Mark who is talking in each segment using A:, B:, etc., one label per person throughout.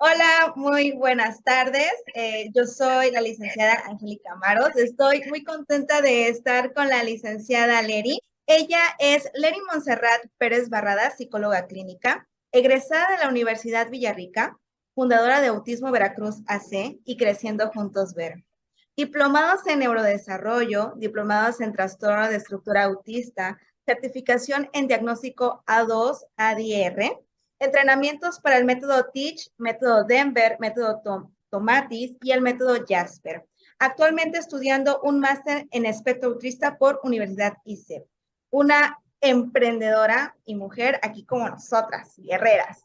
A: Hola, muy buenas tardes. Yo soy la licenciada Angélica Amaros. Estoy muy contenta de estar con la licenciada Leri. Ella es Leri Montserrat Pérez Barrada, psicóloga clínica, egresada de la Universidad Villarrica, fundadora de Autismo Veracruz AC y Creciendo Juntos Ver. Diplomados en neurodesarrollo, diplomados en trastorno de estructura autista, certificación en diagnóstico A2, ADR, entrenamientos para el método Teach, método Denver, método Tomatis y el método Jasper. Actualmente estudiando un máster en espectro autista por Universidad ICEP. Una emprendedora y mujer aquí como nosotras, guerreras.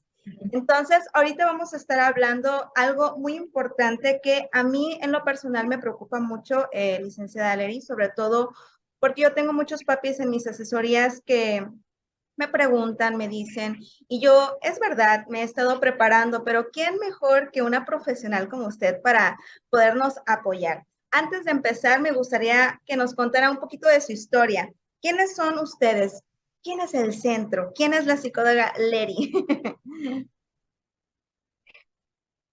A: Entonces, ahorita vamos a estar hablando algo muy importante que a mí en lo personal me preocupa mucho, licenciada Leri, sobre todo porque yo tengo muchos papis en mis asesorías que me preguntan, me dicen, y yo, es verdad, me he estado preparando, pero ¿quién mejor que una profesional como usted para podernos apoyar? Antes de empezar, me gustaría que nos contara un poquito de su historia. ¿Quiénes son ustedes? ¿Quién es el centro? ¿Quién es la psicóloga Leri?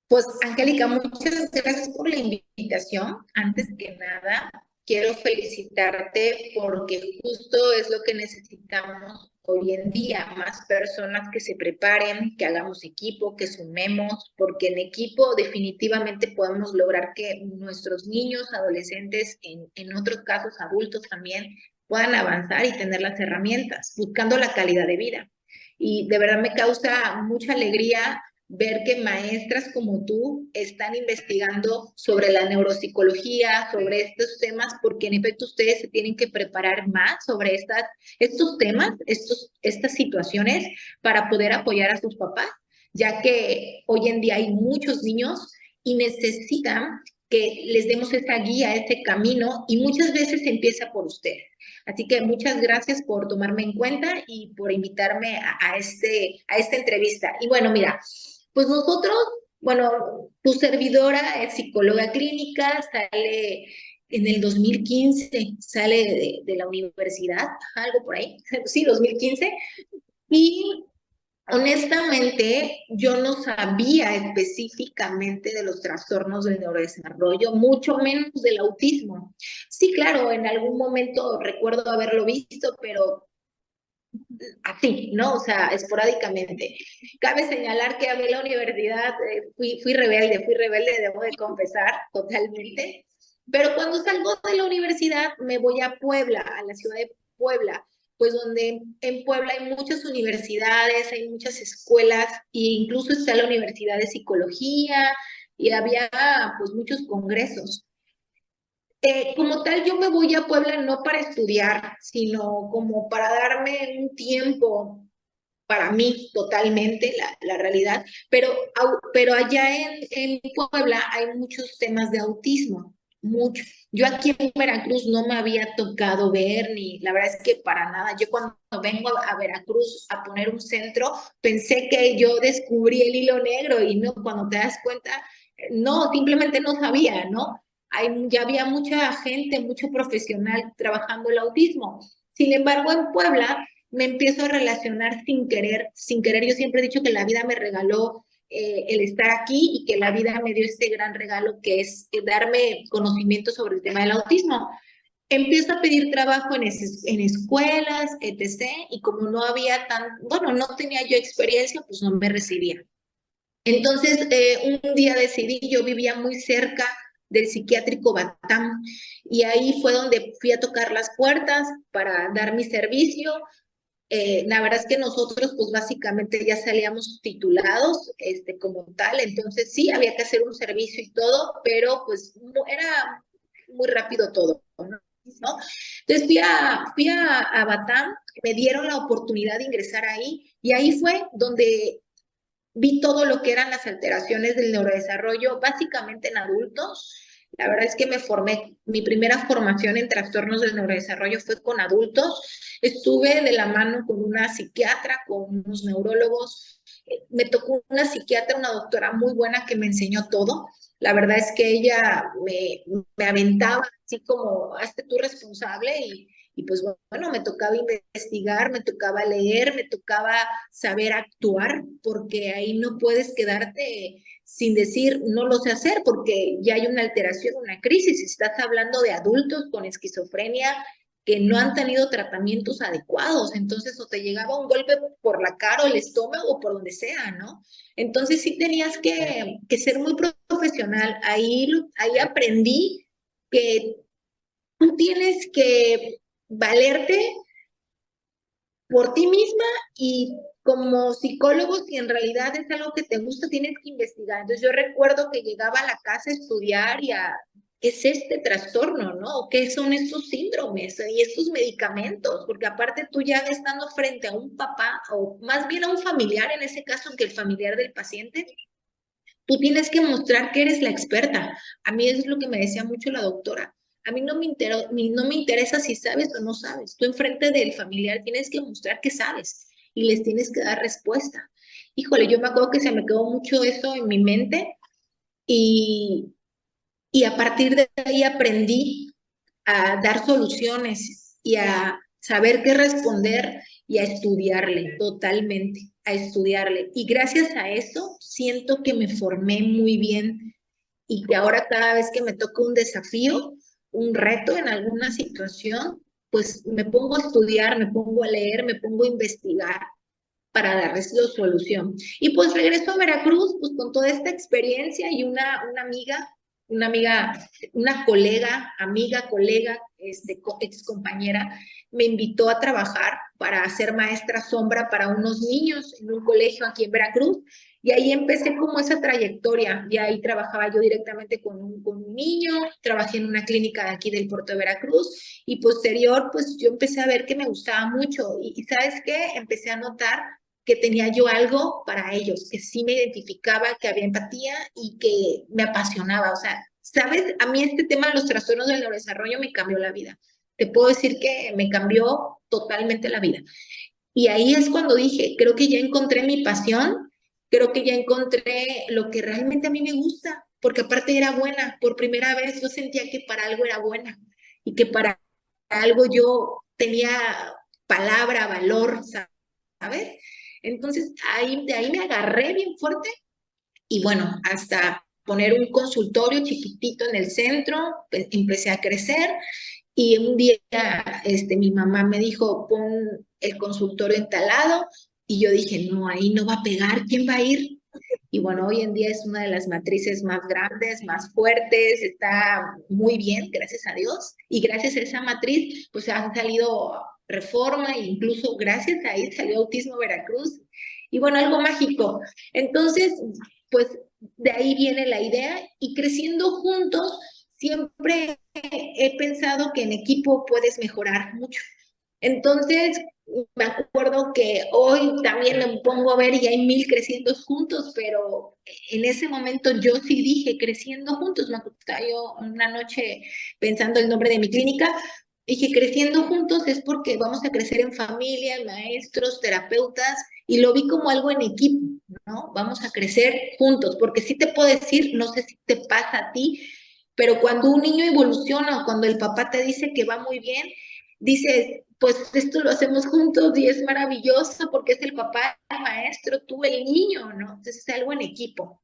B: Pues, Angélica, muchas gracias por la invitación. Antes que nada, quiero felicitarte porque justo es lo que necesitamos hoy en día, más personas que se preparen, que hagamos equipo, que sumemos, porque en equipo definitivamente podemos lograr que nuestros niños, adolescentes, en otros casos adultos también, puedan avanzar y tener las herramientas, buscando la calidad de vida. Y de verdad me causa mucha alegría ver que maestras como tú están investigando sobre la neuropsicología, sobre estos temas, porque en efecto ustedes se tienen que preparar más sobre estos temas, estas situaciones para poder apoyar a sus papás, ya que hoy en día hay muchos niños y necesitan que les demos esa guía, ese camino, y muchas veces se empieza por ustedes. Así que muchas gracias por tomarme en cuenta y por invitarme a esta entrevista. Y bueno, mira, pues nosotros, bueno, tu servidora es psicóloga clínica, sale en el 2015, sale de la universidad, algo por ahí, sí, 2015, y honestamente, yo no sabía específicamente de los trastornos del neurodesarrollo, mucho menos del autismo. Sí, claro, en algún momento recuerdo haberlo visto, pero así, ¿no? O sea, esporádicamente. Cabe señalar que a mí en la universidad fui rebelde, debo de confesar, totalmente. Pero cuando salgo de la universidad me voy a Puebla, a la ciudad de Puebla, pues donde en Puebla hay muchas universidades, hay muchas escuelas, e incluso está la Universidad de Psicología y había pues muchos congresos. Como tal, yo me voy a Puebla no para estudiar, sino como para darme un tiempo para mí totalmente la realidad, pero allá en Puebla hay muchos temas de autismo, mucho. Yo aquí en Veracruz no me había tocado ver, ni la verdad es que para nada. Yo cuando vengo a Veracruz a poner un centro, pensé que yo descubrí el hilo negro y no, cuando te das cuenta, no, simplemente no sabía, ¿no? Ya había mucha gente, mucho profesional trabajando el autismo. Sin embargo, en Puebla me empiezo a relacionar sin querer, sin querer. Yo siempre he dicho que la vida me regaló el estar aquí y que la vida me dio este gran regalo que es darme conocimiento sobre el tema del autismo. Empiezo a pedir trabajo en escuelas, etc. Y como no había bueno, no tenía yo experiencia, pues no me recibía. Entonces, un día decidí, yo vivía muy cerca del psiquiátrico Batam y ahí fue donde fui a tocar las puertas para dar mi servicio. La verdad es que nosotros pues básicamente ya salíamos titulados como tal, entonces sí, había que hacer un servicio y todo, pero pues no, era muy rápido todo, ¿no? Entonces fui a Batam, me dieron la oportunidad de ingresar ahí y ahí fue donde vi todo lo que eran las alteraciones del neurodesarrollo, básicamente en adultos. La verdad es que me formé, mi primera formación en trastornos del neurodesarrollo fue con adultos. Estuve de la mano con una psiquiatra, con unos neurólogos. Me tocó una psiquiatra, una doctora muy buena que me enseñó todo. La verdad es que ella me aventaba así como, hazte tú responsable Y pues bueno, me tocaba investigar, me tocaba leer, me tocaba saber actuar, porque ahí no puedes quedarte sin decir no lo sé hacer, porque ya hay una alteración, una crisis. Estás hablando de adultos con esquizofrenia que no han tenido tratamientos adecuados, entonces o te llegaba un golpe por la cara o el estómago o por donde sea, ¿no? Entonces sí tenías que ser muy profesional. Ahí aprendí que tú tienes que valerte por ti misma y como psicólogo, si en realidad es algo que te gusta, tienes que investigar. Entonces yo recuerdo que llegaba a la casa a estudiar y a qué es este trastorno, ¿no? ¿Qué son estos síndromes y estos medicamentos? Porque aparte tú ya estando frente a un papá o más bien a un familiar, en ese caso que el familiar del paciente, tú tienes que mostrar que eres la experta. A mí es lo que me decía mucho la doctora. A mí no me interesa si sabes o no sabes. Tú enfrente del familiar tienes que mostrar que sabes y les tienes que dar respuesta. Híjole, yo me acuerdo que se me quedó mucho eso en mi mente y, y a partir de ahí aprendí a dar soluciones y a saber qué responder y a estudiarle totalmente, a estudiarle. Y gracias a eso siento que me formé muy bien y que ahora cada vez que me toca un desafío, un reto en alguna situación, pues me pongo a estudiar, me pongo a leer, me pongo a investigar para darles la solución. Y pues regreso a Veracruz, pues con toda esta experiencia y una amiga, una colega, amiga, colega, ex compañera, me invitó a trabajar para ser maestra sombra para unos niños en un colegio aquí en Veracruz. Y ahí empecé como esa trayectoria. Y ahí trabajaba yo directamente con un niño, trabajé en una clínica de aquí del puerto de Veracruz. Y posterior, pues yo empecé a ver que me gustaba mucho. Y ¿sabes qué? Empecé a notar que tenía yo algo para ellos, que sí me identificaba, que había empatía y que me apasionaba. O sea, ¿sabes? A mí este tema de los trastornos del neurodesarrollo me cambió la vida. Te puedo decir que me cambió totalmente la vida. Y ahí es cuando dije, creo que ya encontré mi pasión, creo que ya encontré lo que realmente a mí me gusta, porque aparte era buena. Por primera vez yo sentía que para algo era buena y que para algo yo tenía palabra, valor, ¿sabes? Entonces, de ahí me agarré bien fuerte y bueno, hasta poner un consultorio chiquitito en el centro, pues, empecé a crecer y un día mi mamá me dijo, pon el consultorio instalado y yo dije, no, ahí no va a pegar, ¿quién va a ir? Y bueno, hoy en día es una de las matrices más grandes, más fuertes, está muy bien, gracias a Dios. Y gracias a esa matriz, pues han salido Reforma e incluso gracias a ahí salió Autismo Veracruz. Y bueno, algo mágico. Entonces, pues de ahí viene la idea y creciendo juntos, siempre he pensado que en equipo puedes mejorar mucho. Entonces, me acuerdo que hoy también me pongo a ver y hay 1000 creciendo juntos, pero en ese momento yo sí dije creciendo juntos. Me acuerdo yo una noche pensando el nombre de mi clínica, dije creciendo juntos es porque vamos a crecer en familia, maestros, terapeutas, y lo vi como algo en equipo, ¿no? Vamos a crecer juntos, porque sí te puedo decir, no sé si te pasa a ti, pero cuando un niño evoluciona o cuando el papá te dice que va muy bien, dices, pues esto lo hacemos juntos y es maravilloso porque es el papá, el maestro, tú, el niño, ¿no? Entonces es algo en equipo.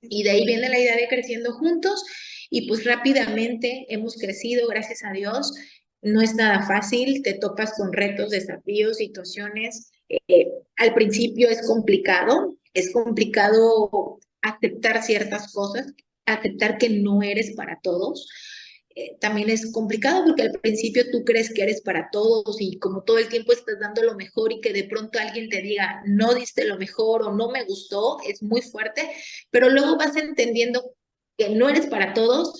B: Y de ahí viene la idea de creciendo juntos y pues rápidamente hemos crecido, gracias a Dios. No es nada fácil, te topas con retos, desafíos, situaciones. Al principio es complicado aceptar ciertas cosas, aceptar que no eres para todos. También es complicado porque al principio tú crees que eres para todos y como todo el tiempo estás dando lo mejor y que de pronto alguien te diga no diste lo mejor o no me gustó, es muy fuerte, pero luego vas entendiendo que no eres para todos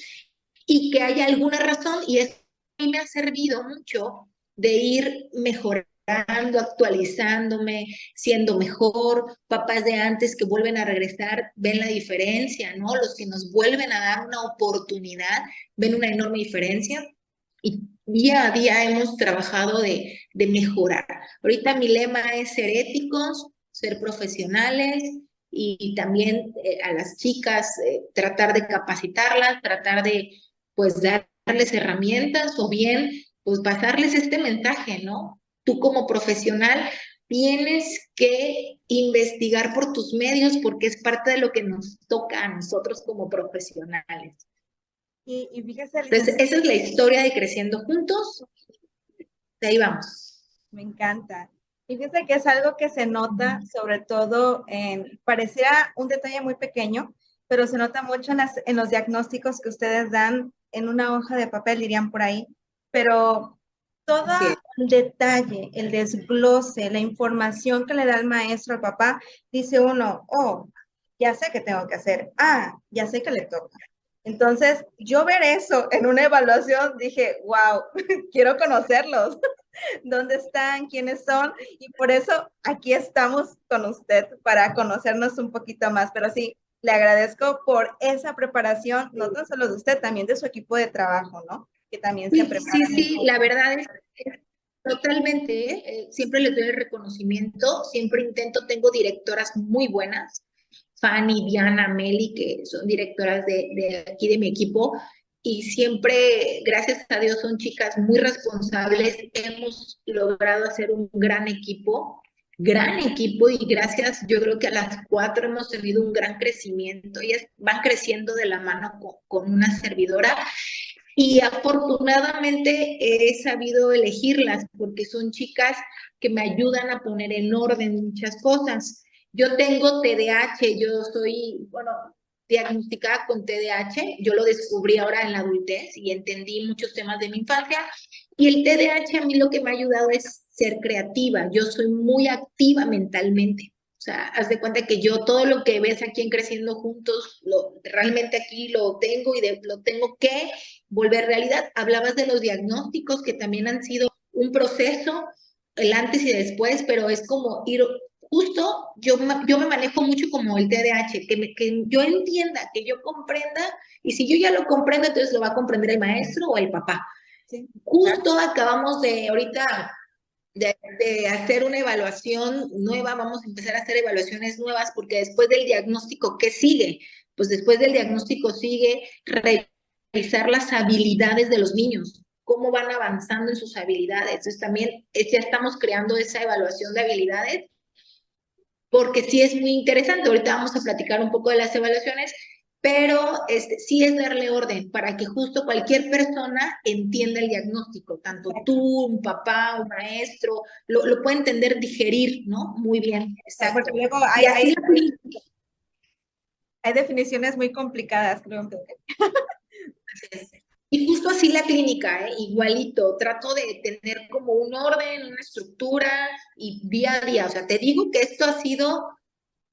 B: y que hay alguna razón y eso a mí me ha servido mucho de ir mejorando, actualizándome, siendo mejor. Papás de antes que vuelven a regresar ven la diferencia, ¿no? Los que nos vuelven a dar una oportunidad ven una enorme diferencia y día a día hemos trabajado de mejorar. Ahorita mi lema es ser éticos, ser profesionales y también a las chicas tratar de capacitarlas, tratar de pues darles herramientas o bien pues pasarles este mensaje, ¿no? Tú como profesional tienes que investigar por tus medios porque es parte de lo que nos toca a nosotros como profesionales.
A: Y fíjese,
B: Entonces,
A: licenciada,
B: esa es la historia de Creciendo Juntos. De ahí vamos.
A: me encanta. Y fíjese que es algo que se nota, sobre todo pareciera un detalle muy pequeño, pero se nota mucho en los diagnósticos que ustedes dan en una hoja de papel, dirían por ahí. Pero todo
B: Así es.
A: el detalle, el desglose, la información que le da el maestro al papá, dice uno, oh, ya sé qué tengo que hacer. Ah, ya sé que le toca. Entonces, yo ver eso en una evaluación, dije, wow, quiero conocerlos. ¿Dónde están? ¿Quiénes son? Y por eso aquí estamos con usted para conocernos un poquito más. Pero sí, le agradezco por esa preparación, no tan solo de usted, también de su equipo de trabajo, ¿no? Que también se
B: Sí, sí,
A: preparan un
B: sí, la
A: poco.
B: verdad es totalmente, siempre les doy el reconocimiento, siempre intento, tengo directoras muy buenas, Fanny, Diana, Meli, que son directoras de aquí de mi equipo, y siempre, gracias a Dios, son chicas muy responsables, hemos logrado hacer un gran equipo, y gracias, yo creo que a las cuatro hemos tenido un gran crecimiento, ellas van creciendo de la mano con una servidora, y afortunadamente he sabido elegirlas porque son chicas que me ayudan a poner en orden muchas cosas. Yo tengo TDAH, yo soy, bueno, diagnosticada con TDAH, yo lo descubrí ahora en la adultez y entendí muchos temas de mi infancia. Y el TDAH a mí lo que me ha ayudado es ser creativa, yo soy muy activa mentalmente. O sea, haz de cuenta que yo todo lo que ves aquí en Creciendo Juntos, realmente aquí lo tengo y lo tengo que volver realidad. Hablabas de los diagnósticos que también han sido un proceso, el antes y después, pero es como ir, justo yo me manejo mucho como el TDAH, que yo entienda, que yo comprenda, y si yo ya lo comprendo, entonces lo va a comprender el maestro o el papá.
A: Sí, claro.
B: Justo acabamos de ahorita de hacer una evaluación nueva, vamos a empezar a hacer evaluaciones nuevas porque después del diagnóstico, ¿qué sigue? Pues después del diagnóstico sigue revisar las habilidades de los niños, cómo van avanzando en sus habilidades. Entonces también ya estamos creando esa evaluación de habilidades porque sí es muy interesante. Ahorita vamos a platicar un poco de las evaluaciones, pero sí es darle orden para que justo cualquier persona entienda el diagnóstico, tanto
A: Exacto.
B: tú, un papá, un maestro, lo puede entender, digerir, ¿no? Muy bien,
A: Porque
B: exacto.
A: luego
B: Y así
A: hay definiciones muy complicadas, creo que.
B: y justo así la clínica, igualito, trato de tener como un orden, una estructura y día a día, o sea, te digo que esto ha sido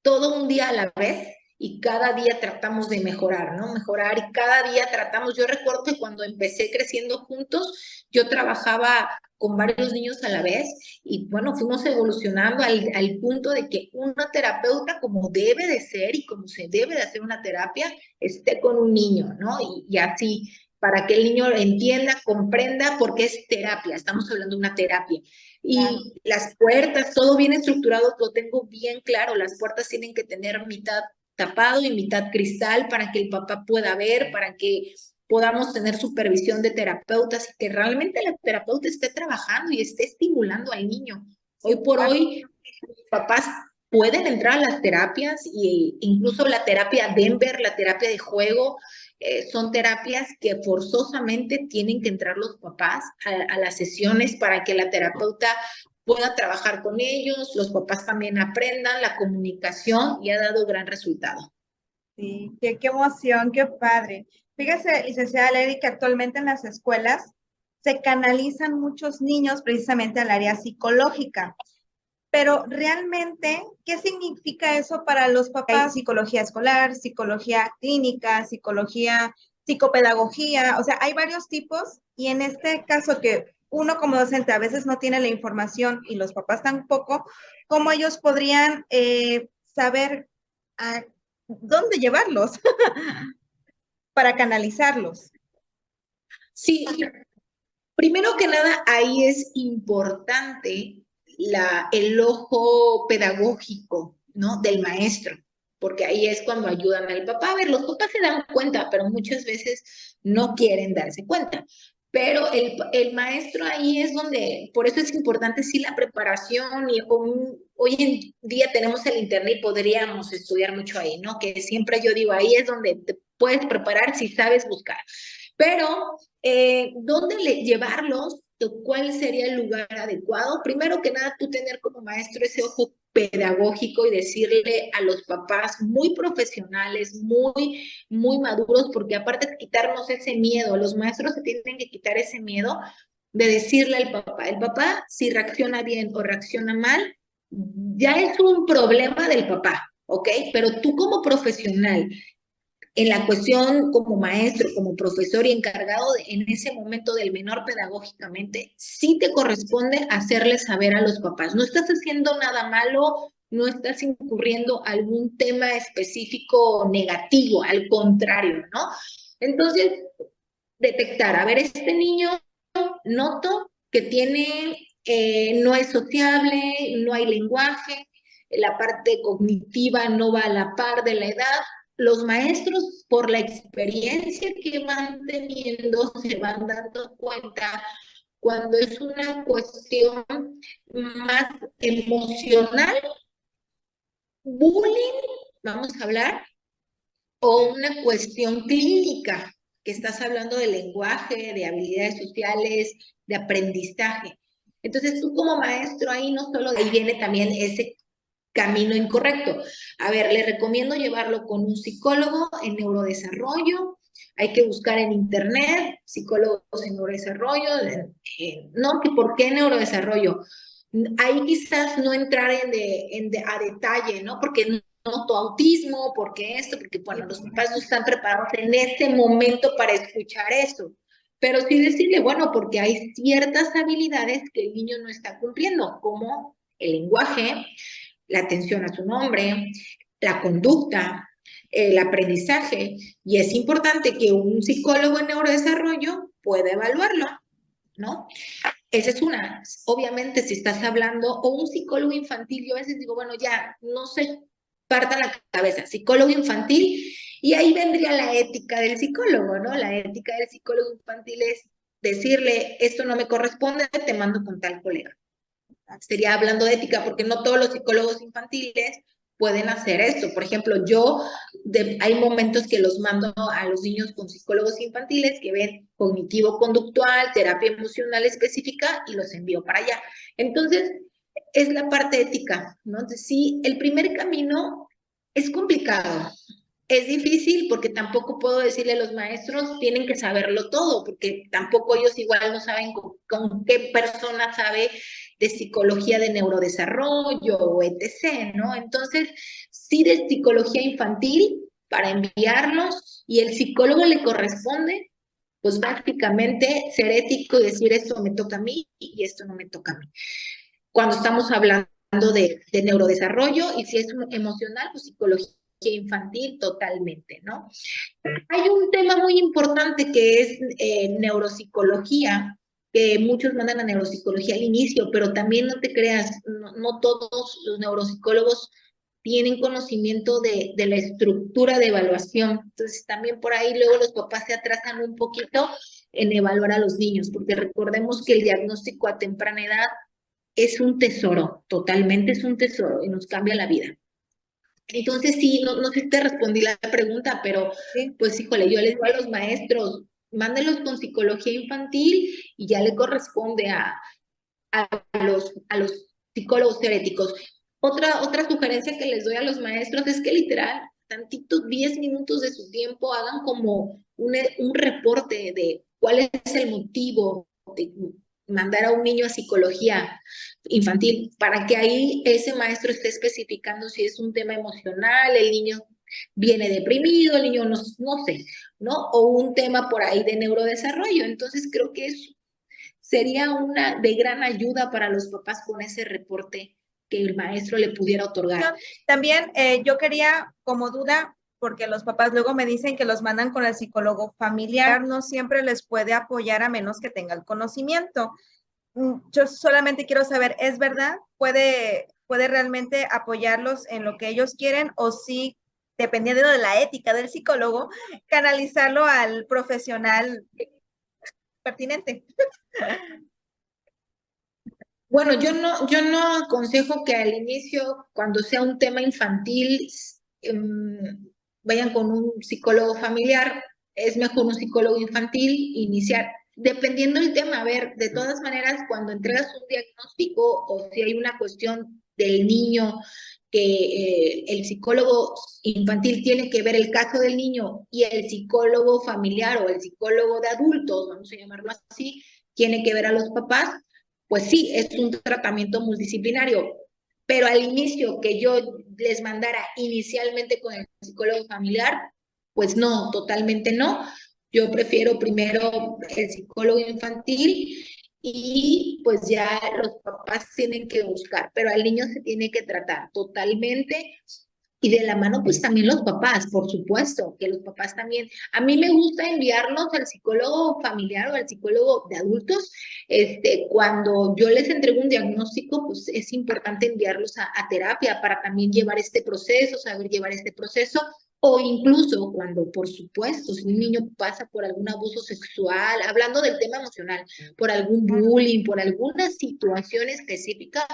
B: todo un día a la vez y cada día tratamos de mejorar, ¿no? Mejorar y cada día tratamos. Yo recuerdo que cuando empecé Creciendo Juntos, yo trabajaba con varios niños a la vez y bueno, fuimos evolucionando al punto de que una terapeuta como debe de ser y como se debe de hacer una terapia, esté con un niño, ¿no? Y así, para que el niño entienda, comprenda, porque es terapia, estamos hablando de una terapia.
A: Claro.
B: Y las puertas, todo bien estructurado, lo tengo bien claro. Las puertas tienen que tener mitad tapado y mitad cristal para que el papá pueda ver, para que podamos tener supervisión de terapeutas y que realmente la terapeuta esté trabajando y esté estimulando al niño. Hoy por hoy, los papás pueden entrar a las terapias e incluso la terapia Denver, la terapia de juego, son terapias que forzosamente tienen que entrar los papás a las sesiones para que la terapeuta pueda trabajar con ellos, los papás también aprendan la comunicación y ha dado gran resultado.
A: Sí, qué emoción, qué padre. Fíjese, licenciada Lady, que actualmente en las escuelas se canalizan muchos niños precisamente al área psicológica. Pero realmente, ¿qué significa eso para los papás? Psicología escolar, psicología clínica, psicología, psicopedagogía, o sea, hay varios tipos y en este caso que uno como docente a veces no tiene la información y los papás tampoco, ¿cómo ellos podrían saber a dónde llevarlos para canalizarlos?
B: Sí, primero que nada, ahí es importante el ojo pedagógico, ¿no? Del maestro, porque ahí es cuando ayudan al papá. A ver, los papás se dan cuenta, pero muchas veces no quieren darse cuenta. Pero el maestro ahí es donde, por eso es importante sí la preparación y hoy en día tenemos el internet y podríamos estudiar mucho ahí, ¿no? Que siempre yo digo, ahí es donde te puedes preparar si sabes buscar. Pero, ¿dónde llevarlos? ¿Cuál sería el lugar adecuado? Primero que nada, tú tener como maestro ese ojo pedagógico y decirle a los papás muy profesionales, muy maduros, porque aparte de quitarnos ese miedo, los maestros se tienen que quitar ese miedo de decirle al papá. El papá, si reacciona bien o reacciona mal, ya es un problema del papá, ¿ok? Pero tú como profesional en la cuestión como maestro, como profesor y encargado en ese momento del menor pedagógicamente, sí te corresponde hacerle saber a los papás. No estás haciendo nada malo, no estás incurriendo algún tema específico negativo, al contrario, ¿no? Entonces, detectar, a ver, este niño noto que tiene, no es sociable, no hay lenguaje, la parte cognitiva no va a la par de la edad. Los maestros, por la experiencia que van teniendo, se van dando cuenta cuando es una cuestión más emocional, bullying, vamos a hablar, o una cuestión clínica, que estás hablando de lenguaje, de habilidades sociales, de aprendizaje. Entonces tú como maestro ahí no solo, ahí viene también ese camino incorrecto. A ver, le recomiendo llevarlo con un psicólogo en neurodesarrollo. Hay que buscar en internet psicólogos en neurodesarrollo. No, que por qué neurodesarrollo. Ahí quizás no entrar a detalle, ¿no? Porque no tu autismo, porque esto, porque bueno, los papás no están preparados en este momento para escuchar eso. Pero sí decirle, bueno, porque hay ciertas habilidades que el niño no está cumpliendo, como el lenguaje, la atención a su nombre, la conducta, el aprendizaje, y es importante que un psicólogo en neurodesarrollo pueda evaluarlo, ¿no? Esa es una. Obviamente, si estás hablando, o un psicólogo infantil, yo a veces digo, bueno, ya, no se parta la cabeza, psicólogo infantil, y ahí vendría la ética del psicólogo, ¿no? La ética del psicólogo infantil es decirle, esto no me corresponde, te mando con tal colega. Estaría hablando de ética, porque no todos los psicólogos infantiles pueden hacer esto. Por ejemplo, hay momentos que los mando a los niños con psicólogos infantiles que ven cognitivo-conductual, terapia emocional específica y los envío para allá. Entonces, es la parte ética, ¿no? Entonces, sí, el primer camino es complicado. Es difícil porque tampoco puedo decirle a los maestros, tienen que saberlo todo, porque tampoco ellos igual no saben con qué persona sabe de psicología de neurodesarrollo o etc., ¿no? Entonces, sí de psicología infantil para enviarlos y el psicólogo le corresponde, pues básicamente ser ético y decir esto me toca a mí y esto no me toca a mí. Cuando estamos hablando de neurodesarrollo y si es emocional, pues psicología infantil totalmente, ¿no? Hay un tema muy importante que es neuropsicología, que muchos mandan a neuropsicología al inicio, pero también no te creas, no todos los neuropsicólogos tienen conocimiento de la estructura de evaluación. Entonces, también por ahí luego los papás se atrasan un poquito en evaluar a los niños, porque recordemos que el diagnóstico a temprana edad es un tesoro, totalmente es un tesoro y nos cambia la vida. Entonces, sí, no sé si te respondí la pregunta, pero pues híjole, yo les digo a los maestros, mándenlos con psicología infantil y ya le corresponde a los psicólogos teoréticos. Otra sugerencia que les doy a los maestros es que literal, tantitos 10 minutos de su tiempo hagan como un reporte de cuál es el motivo de mandar a un niño a psicología infantil, para que ahí ese maestro esté especificando si es un tema emocional, el niño viene deprimido, el niño no sé, ¿no? O un tema por ahí de neurodesarrollo. Entonces creo que sería una de gran ayuda para los papás con ese reporte que el maestro le pudiera otorgar.
A: También yo quería como duda, porque los papás luego me dicen que los mandan con el psicólogo familiar, no siempre les puede apoyar a menos que tenga el conocimiento. Yo solamente quiero saber, ¿es verdad? ¿Puede realmente apoyarlos en lo que ellos quieren o sí, dependiendo de la ética del psicólogo, canalizarlo al profesional? pertinente.
B: Bueno, yo no aconsejo que al inicio, cuando sea un tema infantil, vayan con un psicólogo familiar. Es mejor un psicólogo infantil iniciar, dependiendo del tema. A ver, de todas maneras, cuando entregas un diagnóstico o si hay una cuestión del niño que el psicólogo infantil tiene que ver el caso del niño y el psicólogo familiar o el psicólogo de adultos, vamos a llamarlo así, tiene que ver a los papás, pues sí, es un tratamiento multidisciplinario, pero al inicio que yo les mandara inicialmente con el psicólogo familiar, pues no, totalmente no. Yo prefiero primero el psicólogo infantil y pues ya los papás tienen que buscar, pero al niño se tiene que tratar totalmente y de la mano, pues también los papás, por supuesto, que los papás también. A mí me gusta enviarlos al psicólogo familiar o al psicólogo de adultos. Cuando yo les entrego un diagnóstico, pues es importante enviarlos a terapia para también llevar este proceso, saber llevar este proceso. O incluso cuando, por supuesto, si un niño pasa por algún abuso sexual, hablando del tema emocional, por algún bullying, por alguna situación específica,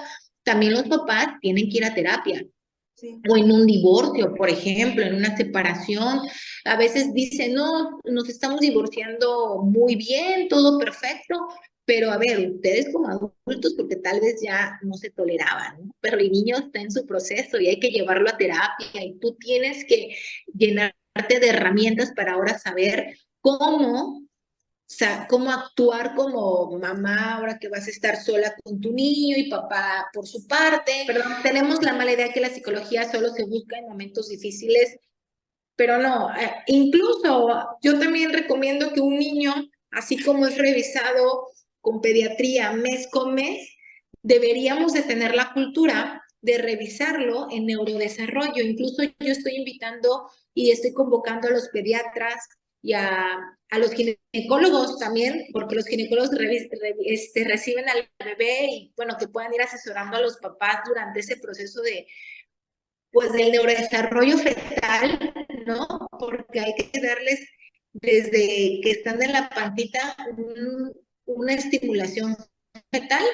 B: también los papás tienen que ir a terapia.
A: Sí.
B: O en un divorcio, por ejemplo, en una separación. A veces dicen, no, nos estamos divorciando muy bien, todo perfecto, pero a ver, ustedes como adultos, porque tal vez ya no se toleraban, ¿no? Pero el niño está en su proceso y hay que llevarlo a terapia y tú tienes que llenarte de herramientas para ahora saber cómo sea, cómo actuar como mamá ahora que vas a estar sola con tu niño y papá por su parte. Perdón, tenemos la mala idea que la psicología solo se busca en momentos difíciles, pero no, incluso yo también recomiendo que un niño, así como es revisado con pediatría mes con mes, deberíamos de tener la cultura de revisarlo en neurodesarrollo. Incluso yo estoy invitando y estoy convocando a los pediatras y a los ginecólogos también, porque los ginecólogos reciben al bebé y bueno, que puedan ir asesorando a los papás durante ese proceso de pues del neurodesarrollo fetal, ¿no? Porque hay que darles desde que están en la pancita una estimulación fetal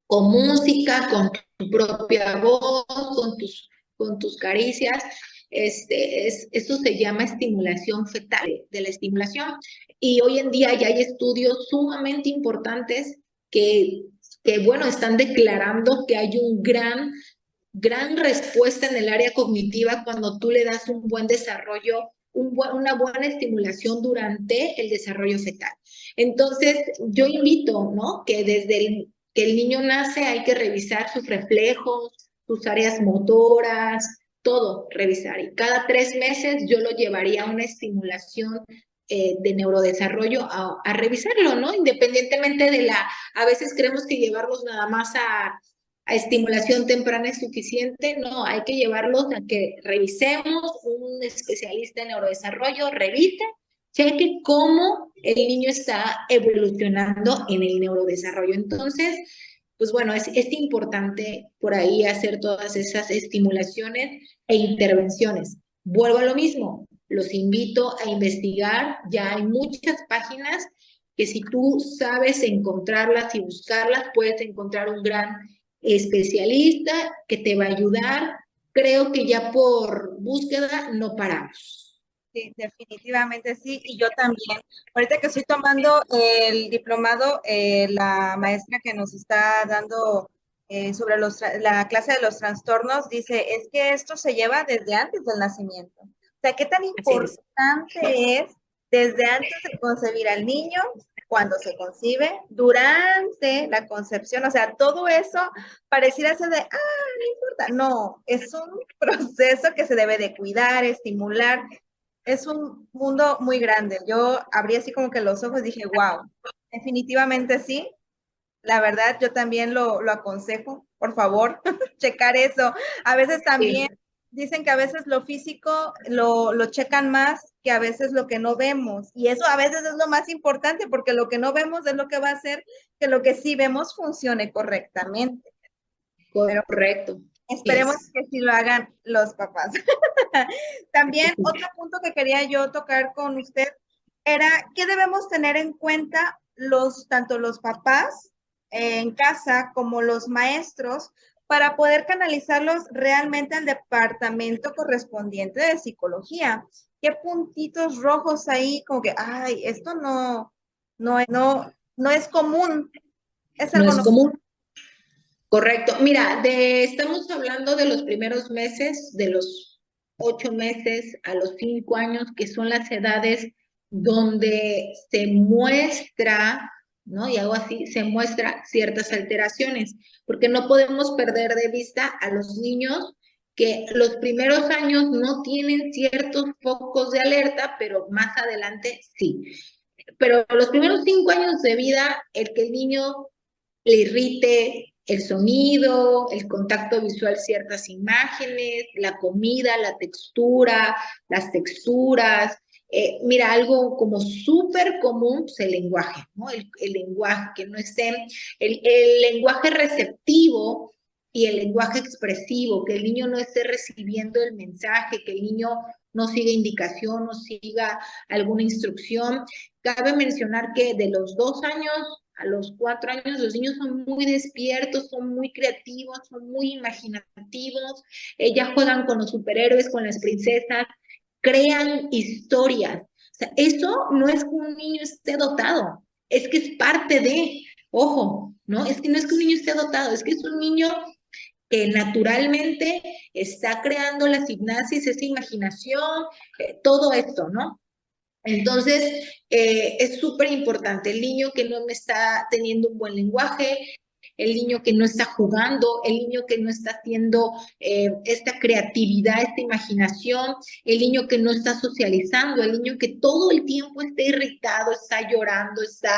B: con música, con tu propia voz, con tus caricias. Esto se llama estimulación fetal de la estimulación. Y hoy en día ya hay estudios sumamente importantes que bueno, están declarando que hay un gran respuesta en el área cognitiva cuando tú le das un buen desarrollo, una buena estimulación durante el desarrollo fetal. Entonces, yo invito, ¿no? Que desde que el niño nace hay que revisar sus reflejos, sus áreas motoras, todo revisar. Y cada 3 meses yo lo llevaría a una estimulación de neurodesarrollo a revisarlo, ¿no? Independientemente a veces creemos que llevarlos nada más a estimulación temprana es suficiente, no, hay que llevarlos a que revisemos, un especialista en neurodesarrollo revise, cheque cómo el niño está evolucionando en el neurodesarrollo. Entonces, pues bueno, es importante por ahí hacer todas esas estimulaciones e intervenciones. Vuelvo a lo mismo, los invito a investigar, ya hay muchas páginas que si tú sabes encontrarlas y buscarlas, puedes encontrar un gran especialista que te va a ayudar. Creo que ya por búsqueda no paramos.
A: Sí, definitivamente sí. Y yo también. Ahorita que estoy tomando el diplomado, la maestra que nos está dando sobre la clase de los trastornos dice, es que esto se lleva desde antes del nacimiento. O sea, qué tan importante es desde antes de concebir al niño, cuando se concibe, durante la concepción. O sea, todo eso pareciera ser de, no importa. No, es un proceso que se debe de cuidar, estimular. Es un mundo muy grande. Yo abrí así como que los ojos y dije, wow, definitivamente sí. La verdad, yo también lo aconsejo, por favor, checar eso. A veces también
B: Sí.
A: dicen que a veces lo físico lo checan más que a veces lo que no vemos. Y eso a veces es lo más importante porque lo que no vemos es lo que va a hacer que lo que sí vemos funcione correctamente. Pero
B: Correcto.
A: esperemos
B: Yes.
A: que sí lo hagan los papás. También otro punto que quería yo tocar con usted era qué debemos tener en cuenta tanto los papás en casa como los maestros para poder canalizarlos realmente al departamento correspondiente de psicología. ¿Qué puntitos rojos ahí como que, ay, esto no es común, es
B: No
A: algo
B: es
A: no?
B: común. Correcto. Mira, estamos hablando de los primeros meses, de los 8 meses a los 5 años, que son las edades donde se muestra, ¿no? Y hago así, se muestra ciertas alteraciones, porque no podemos perder de vista a los niños que los primeros años no tienen ciertos focos de alerta, pero más adelante sí. Pero los primeros 5 años de vida, el que el niño le irrite el sonido, el contacto visual, ciertas imágenes, la comida, la textura, las texturas. Mira, algo como súper común, pues el lenguaje, ¿no? El lenguaje, que no esté, el lenguaje receptivo y el lenguaje expresivo, que el niño no esté recibiendo el mensaje, que el niño no siga indicación, no siga alguna instrucción. Cabe mencionar que de los 2 años a los 4 años los niños son muy despiertos, son muy creativos, son muy imaginativos, ya juegan con los superhéroes, con las princesas, crean historias. O sea, eso no es que un niño esté dotado, es que es parte de, ojo, ¿no? Es que no es que un niño esté dotado, es que es un niño que naturalmente está creando la hipnosis, esa imaginación, todo esto, ¿no? Entonces, es súper importante el niño que no está teniendo un buen lenguaje, el niño que no está jugando, el niño que no está haciendo esta creatividad, esta imaginación, el niño que no está socializando, el niño que todo el tiempo está irritado, está llorando, está...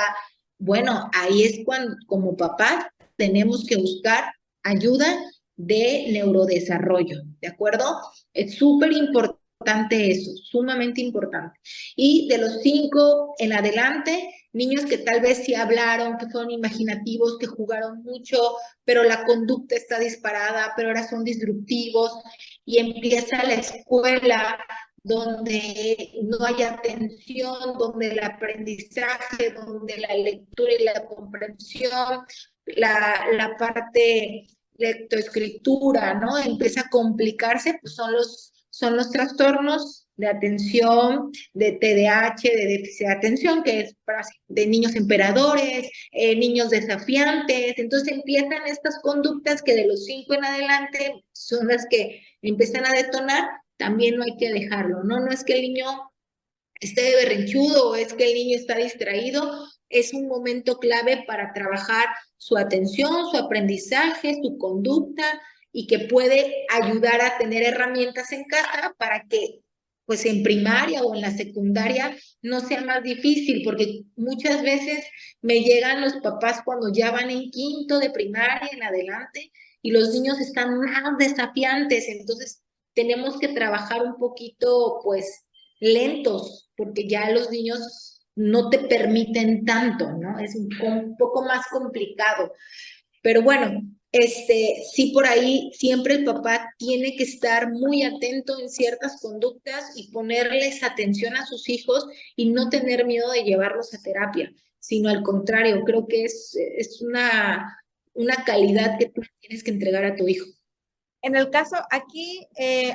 B: Bueno, ahí es cuando como papás tenemos que buscar ayuda de neurodesarrollo, ¿de acuerdo? Es súper importante eso, sumamente importante. Y de los 5 en adelante, niños que tal vez sí hablaron, que son imaginativos, que jugaron mucho, pero la conducta está disparada, pero ahora son disruptivos y empieza la escuela donde no hay atención, donde el aprendizaje, donde la lectura y la comprensión, la parte lectoescritura, ¿no? Empieza a complicarse, pues son los trastornos de atención, de TDAH, de déficit de atención, que es de niños emperadores, niños desafiantes. Entonces empiezan estas conductas que de los 5 en adelante son las que empiezan a detonar. También no hay que dejarlo, ¿no? No es que el niño esté de berrinchudo o es que el niño está distraído, es un momento clave para trabajar su atención, su aprendizaje, su conducta y que puede ayudar a tener herramientas en casa para que pues en primaria o en la secundaria no sea más difícil, porque muchas veces me llegan los papás cuando ya van en quinto de primaria en adelante y los niños están más desafiantes, entonces tenemos que trabajar un poquito pues lentos, porque ya los niños no te permiten tanto, ¿no? Es un poco más complicado. Pero bueno, sí por ahí siempre el papá tiene que estar muy atento en ciertas conductas y ponerles atención a sus hijos y no tener miedo de llevarlos a terapia, sino al contrario, creo que es una calidad que tú tienes que entregar a tu hijo.
A: En el caso, aquí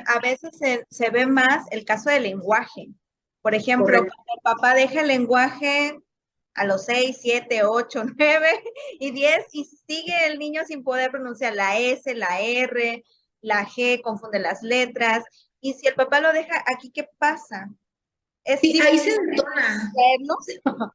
A: a veces se ve más el caso del lenguaje. Por ejemplo,
B: Correcto.
A: cuando el papá deja el lenguaje a los 6, 7, 8, 9 y 10 y sigue el niño sin poder pronunciar la S, la R, la G, confunde las letras. Y si el papá lo deja aquí, ¿qué pasa? Es
B: Sí, ahí
A: difícil
B: se detona.
A: hacerlo.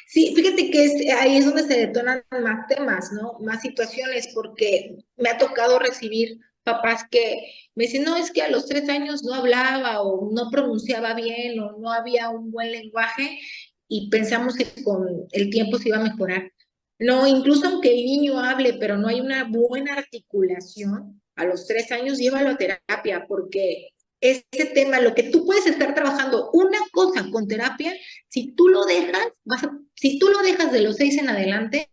B: Sí, fíjate que ahí es donde se detonan más temas, ¿no? Más situaciones, porque me ha tocado recibir papás que me dicen, no, es que a los 3 años no hablaba o no pronunciaba bien o no había un buen lenguaje y pensamos que con el tiempo se iba a mejorar. No, incluso aunque el niño hable, pero no hay una buena articulación, a los 3 años llévalo a terapia, porque ese tema, lo que tú puedes estar trabajando una cosa con terapia, si tú lo dejas, si tú lo dejas de los 6 en adelante,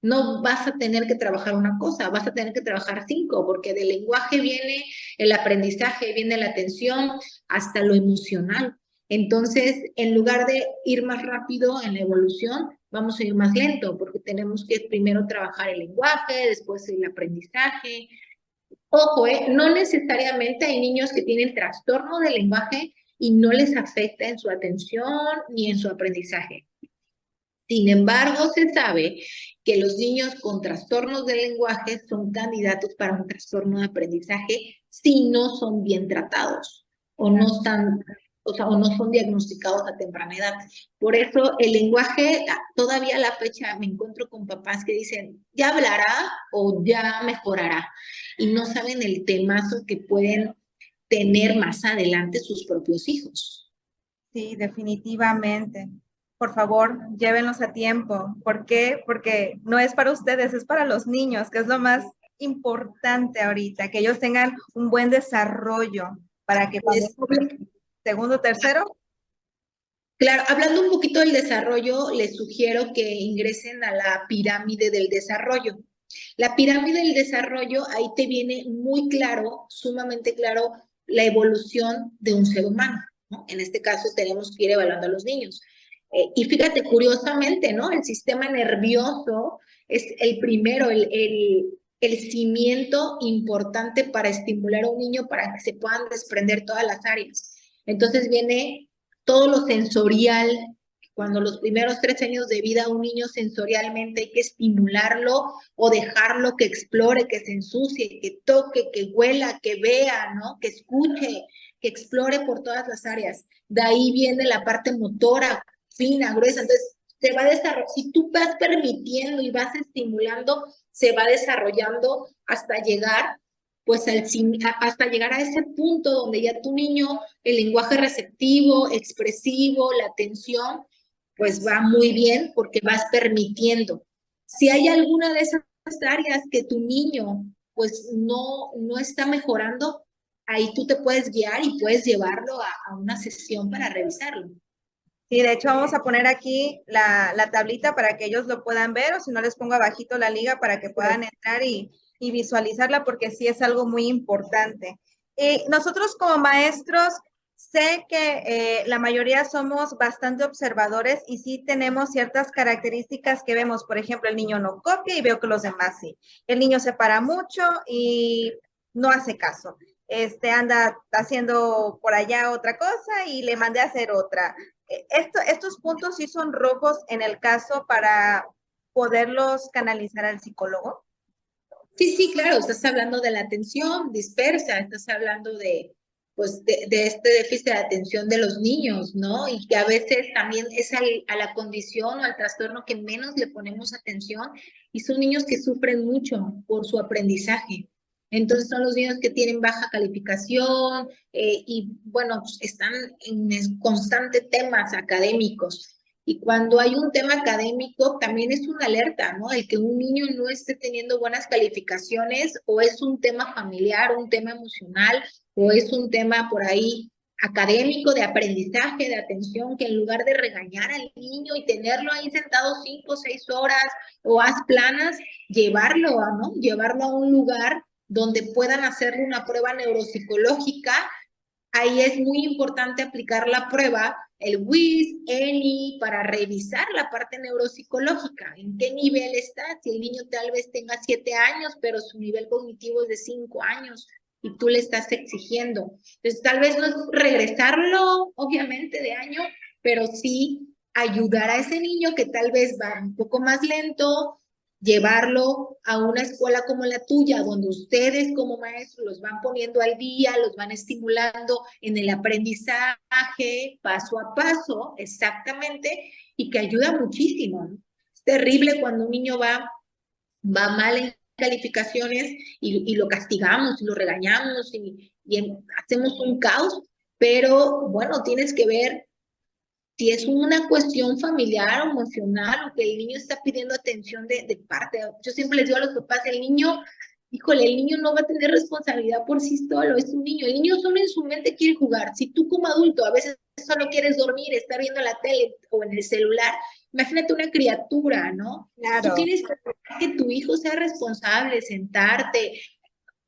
B: no vas a tener que trabajar una cosa, vas a tener que trabajar 5, porque del lenguaje viene el aprendizaje, viene la atención, hasta lo emocional. Entonces, en lugar de ir más rápido en la evolución, vamos a ir más lento, porque tenemos que primero trabajar el lenguaje, después el aprendizaje. Ojo, no necesariamente hay niños que tienen trastorno del lenguaje y no les afecta en su atención ni en su aprendizaje. Sin embargo, se sabe que los niños con trastornos del lenguaje son candidatos para un trastorno de aprendizaje si no son bien tratados o no están, o sea, o no son diagnosticados a temprana edad. Por eso el lenguaje, todavía a la fecha me encuentro con papás que dicen, ya hablará o ya mejorará, y no saben el temazo que pueden tener más adelante sus propios hijos.
A: Sí, definitivamente. Por favor, llévenlos a tiempo. ¿Por qué? Porque no es para ustedes, es para los niños, que es lo más importante ahorita, que ellos tengan un buen desarrollo para que cuando segundo, tercero.
B: Claro, hablando un poquito del desarrollo, les sugiero que ingresen a la pirámide del desarrollo. La pirámide del desarrollo, ahí te viene muy claro, sumamente claro, la evolución de un ser humano, ¿no? En este caso tenemos que ir evaluando a los niños. Y fíjate, curiosamente, ¿no? El sistema nervioso es el primero, el cimiento importante para estimular a un niño para que se puedan desprender todas las áreas. Entonces viene todo lo sensorial. Cuando los primeros 3 años de vida un niño sensorialmente hay que estimularlo o dejarlo que explore, que se ensucie, que toque, que huela, que vea, ¿no? Que escuche, que explore por todas las áreas. De ahí viene la parte motora, fina, gruesa. Entonces, se va a desarrollar. Si tú vas permitiendo y vas estimulando, se va desarrollando hasta llegar pues hasta llegar a ese punto donde ya tu niño, el lenguaje receptivo, expresivo, la atención, pues va muy bien porque vas permitiendo. Si hay alguna de esas áreas que tu niño pues no está mejorando, ahí tú te puedes guiar y puedes llevarlo a una sesión para revisarlo.
A: Sí, de hecho vamos a poner aquí la tablita para que ellos lo puedan ver, o si no les pongo abajito la liga para que puedan entrar y visualizarla, porque sí es algo muy importante. Nosotros como maestros, sé que la mayoría somos bastante observadores y sí tenemos ciertas características que vemos. Por ejemplo, el niño no copia y veo que los demás sí. El niño se para mucho y no hace caso. Anda haciendo por allá otra cosa y le mandé a hacer otra. Estos puntos sí son rojos en el caso para poderlos canalizar al psicólogo.
B: Sí, sí, claro, estás hablando de la atención dispersa, estás hablando pues, de este déficit de atención de los niños, ¿no? Y que a veces también es a la condición o al trastorno que menos le ponemos atención, y son niños que sufren mucho por su aprendizaje. Entonces son los niños que tienen baja calificación y, bueno, pues, están en constante temas académicos. Y cuando hay un tema académico, también es una alerta, ¿no? El que un niño no esté teniendo buenas calificaciones, o es un tema familiar, un tema emocional, o es un tema por ahí académico, de aprendizaje, de atención, que en lugar de regañar al niño y tenerlo ahí sentado 5 o 6 horas o haz planas, ¿no? Llevarlo a un lugar donde puedan hacerle una prueba neuropsicológica. Ahí es muy importante aplicar la prueba, el WIS, ENI, para revisar la parte neuropsicológica. ¿En qué nivel está? Si el niño tal vez tenga 7 años, pero su nivel cognitivo es de 5 años y tú le estás exigiendo. Entonces, tal vez no es regresarlo, obviamente, de año, pero sí ayudar a ese niño que tal vez va un poco más lento, llevarlo a una escuela como la tuya, donde ustedes como maestros los van poniendo al día, los van estimulando en el aprendizaje paso a paso, exactamente, y que ayuda muchísimo, ¿no? Es terrible cuando un niño va mal en calificaciones y lo castigamos y lo regañamos y hacemos un caos, pero bueno, tienes que ver si es una cuestión familiar o emocional, o que el niño está pidiendo atención de parte. Yo siempre les digo a los papás, el niño, híjole, el niño no va a tener responsabilidad por sí solo, es un niño. El niño solo en su mente quiere jugar. Si tú como adulto a veces solo quieres dormir, estar viendo la tele o en el celular, imagínate una criatura, ¿no?
A: Claro.
B: Tú tienes que tu hijo sea responsable, sentarte,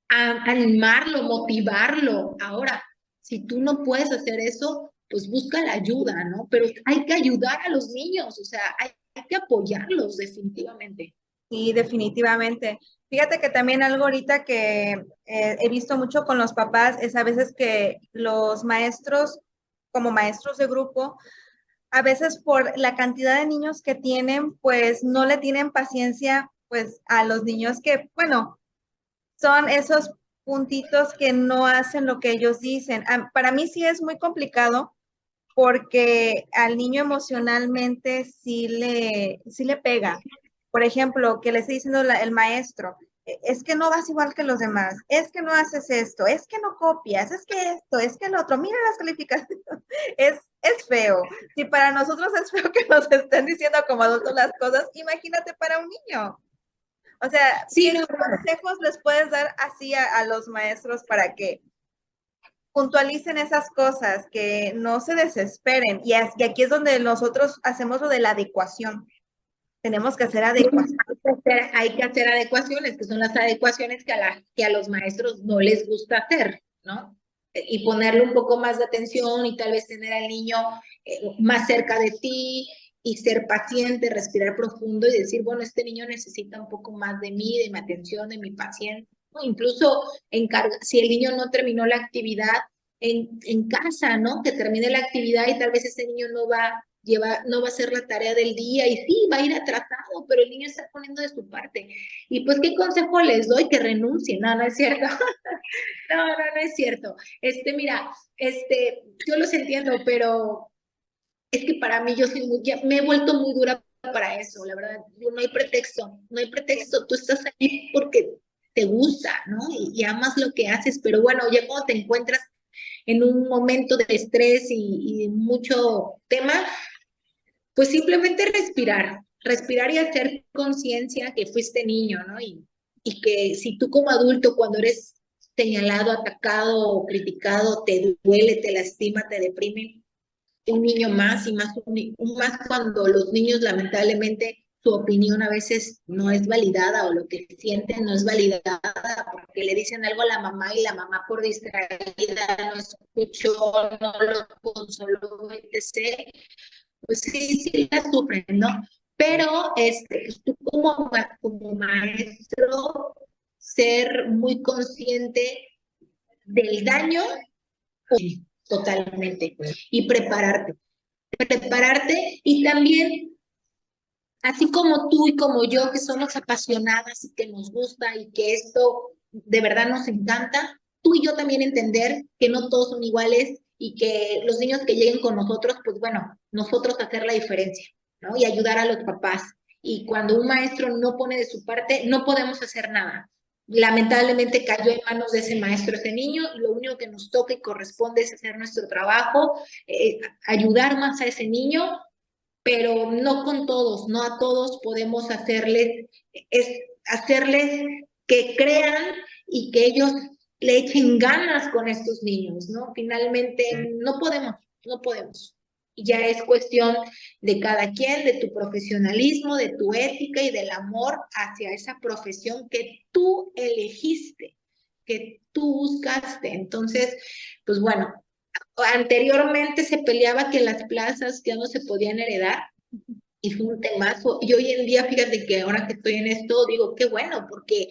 B: animarlo, motivarlo. Ahora, si tú no puedes hacer eso, pues busca la ayuda, ¿no? Pero hay que ayudar a los niños, o sea, hay que apoyarlos definitivamente.
A: Sí, definitivamente. Fíjate que también algo ahorita que he visto mucho con los papás es a veces que los maestros, como maestros de grupo, a veces por la cantidad de niños que tienen, pues no le tienen paciencia pues a los niños que, bueno, son esos puntitos que no hacen lo que ellos dicen. Para mí sí es muy complicado porque al niño emocionalmente sí le pega. Por ejemplo, que le esté diciendo el maestro, es que no vas igual que los demás, es que no haces esto, es que no copias, es que esto, es que el otro, mira las calificaciones, es feo. Si para nosotros es feo que nos estén diciendo como adultos las cosas, imagínate para un niño. O sea,
B: Sí,
A: ¿qué
B: no,
A: consejos les puedes dar así a los maestros para que puntualicen esas cosas, que no se desesperen? Y aquí es donde nosotros hacemos lo de la adecuación. Tenemos que hacer adecuación.
B: hay que hacer adecuaciones, que son las adecuaciones que a los maestros no les gusta hacer, ¿no? Y ponerle un poco más de atención y tal vez tener al niño más cerca de ti y ser paciente, respirar profundo y decir, bueno, este niño necesita un poco más de mí, de mi atención, de mi paciencia, ¿no? Incluso si el niño no terminó la actividad en casa, ¿no? Que termine la actividad y tal vez ese niño no va a ser la tarea del día y sí, va a ir atrasado, pero el niño está poniendo de su parte. Y pues, ¿qué consejo les doy? Que renuncien. No, no es cierto. No es cierto. Mira, yo los entiendo, pero es que para mí me he vuelto muy dura para eso, la verdad. No hay pretexto, no hay pretexto. Tú estás ahí porque te gusta, ¿no? Y amas lo que haces, pero bueno, ya cuando te encuentras en un momento de estrés y mucho tema, pues simplemente respirar y hacer conciencia que fuiste niño, ¿no? Y que si tú como adulto, cuando eres señalado, atacado o criticado, te duele, te lastima, te deprime, un niño más y más cuando los niños lamentablemente su opinión a veces no es validada o lo que sienten no es validada porque le dicen algo a la mamá y la mamá por distraída no escuchó, no lo consoló, etc. Pues sí, sí la sufren, ¿no? Pero tú como maestro, ser muy consciente del daño totalmente y prepararte y también, así como tú y como yo, que somos apasionadas y que nos gusta y que esto de verdad nos encanta, tú y yo también entender que no todos son iguales y que los niños que lleguen con nosotros, pues bueno, nosotros hacer la diferencia, ¿no? Y ayudar a los papás. Y cuando un maestro no pone de su parte, no podemos hacer nada. Lamentablemente cayó en manos de ese maestro, ese niño, y lo único que nos toca y corresponde es hacer nuestro trabajo, ayudar más a ese niño, pero no con todos, no a todos podemos hacerles que crean y que ellos le echen ganas con estos niños, ¿no? Finalmente no podemos. Y ya es cuestión de cada quien, de tu profesionalismo, de tu ética y del amor hacia esa profesión que tú elegiste, que tú buscaste. Entonces, pues bueno, anteriormente se peleaba que las plazas ya no se podían heredar y fue un temazo. Y hoy en día, fíjate que ahora que estoy en esto, digo, qué bueno, porque